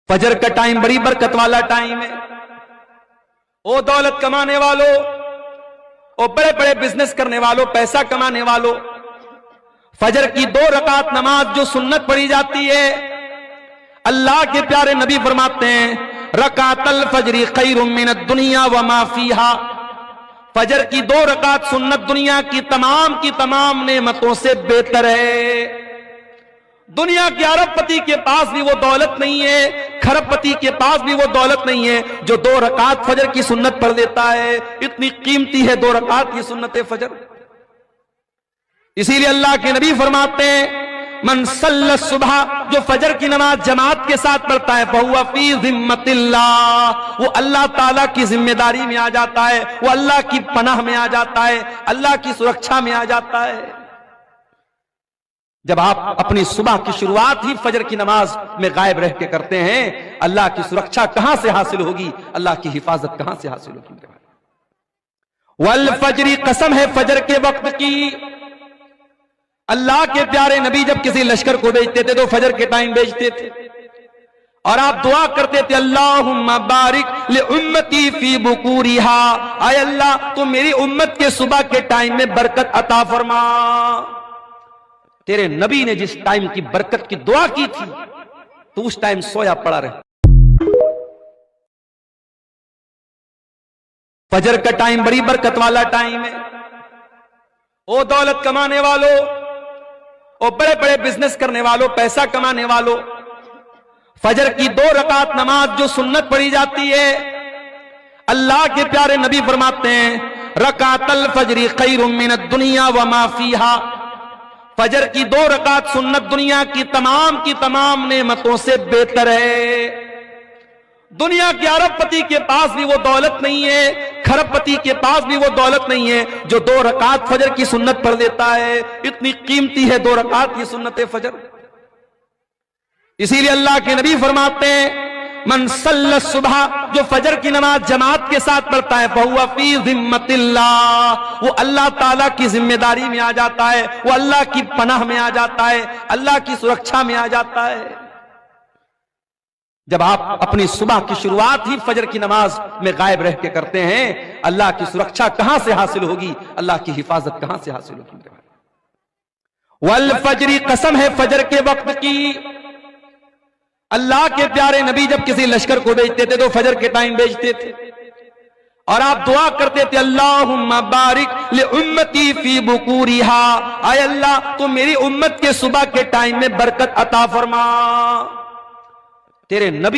فجر کا ٹائم بڑی برکت والا ٹائم ہے۔ او دولت کمانے والوں، او بڑے بڑے بزنس کرنے والوں، پیسہ کمانے والوں، فجر کی 2 رکعت نماز جو سنت پڑھی جاتی ہے، اللہ کے پیارے نبی فرماتے ہیں رکعت الفجر خیر من الدنیا وما فیہا، فجر کی 2 رکعت سنت دنیا کی تمام نعمتوں سے بہتر ہے۔ دنیا کے ارب پتی کے پاس بھی وہ دولت نہیں ہے، کھرب پتی کے پاس بھی وہ دولت نہیں ہے جو 2 رکعت فجر کی سنت پڑھ لیتا ہے۔ اتنی قیمتی ہے 2 رکعت کی سنت فجر۔ اسی لیے اللہ کے نبی فرماتے ہیں من صلی الصبح، جو فجر کی نماز جماعت کے ساتھ پڑھتا ہے فہو فی ذمۃ اللہ، وہ اللہ تعالیٰ کی ذمہ داری میں آ جاتا ہے، وہ اللہ کی پناہ میں آ جاتا ہے، اللہ کی سرکشا میں آ جاتا ہے۔ جب آپ اپنی صبح کی شروعات ہی فجر کی نماز میں غائب رہ کے کرتے ہیں، اللہ کی سرکشا کہاں سے حاصل ہوگی، اللہ کی حفاظت کہاں سے حاصل ہوگی؟ والفجر، قسم ہے فجر کے وقت کی۔ اللہ کے پیارے نبی جب کسی لشکر کو بھیجتے تھے تو فجر کے ٹائم بھیجتے تھے، اور آپ دعا کرتے تھے اللہم بارک لامتی فی بکورہا، اے اللہ تو میری امت کے صبح کے ٹائم میں برکت عطا فرما۔ تیرے نبی نے جس ٹائم کی برکت کی دعا کی تھی تو اس ٹائم سویا پڑا رہے۔ فجر کا ٹائم بڑی برکت والا ٹائم ہے۔ او دولت کمانے والوں، او بڑے بڑے بزنس کرنے والوں، پیسہ کمانے والوں، فجر کی 2 رکعت نماز جو سنت پڑھی جاتی ہے، اللہ کے پیارے نبی فرماتے ہیں رکعت الفجر خیر من الدنیا وما فیہا، فجر کی 2 رکعت سنت دنیا کی تمام نعمتوں سے بہتر ہے۔ دنیا کے ارب پتی کے پاس بھی وہ دولت نہیں ہے، کھرب پتی کے پاس بھی وہ دولت نہیں ہے جو 2 رکعت فجر کی سنت پڑھ لیتا ہے۔ اتنی قیمتی ہے 2 رکعت کی سنت فجر۔ اسی لیے اللہ کے نبی فرماتے ہیں من صلی الصبح، جو فجر کی نماز جماعت کے ساتھ پڑھتا ہے فہو فی ذمۃ اللہ، وہ اللہ تعالیٰ کی ذمہ داری میں آ جاتا ہے، وہ اللہ کی پناہ میں آ جاتا ہے، اللہ کی سرکشا میں آ جاتا ہے۔ جب آپ اپنی صبح کی شروعات ہی فجر کی نماز میں غائب رہ کے کرتے ہیں، اللہ کی سرکشا کہاں سے حاصل ہوگی، اللہ کی حفاظت کہاں سے حاصل ہوگی؟ والفجر، قسم ہے فجر کے وقت کی۔ اللہ کے پیارے نبی جب کسی لشکر کو بھیجتے تھے تو فجر کے ٹائم بھیجتے تھے، اور آپ دعا کرتے تھے اللہم بارک لامتی فی بکورہا، اے اللہ تو میری امت کے صبح کے ٹائم میں برکت عطا فرما۔ تیرے نبی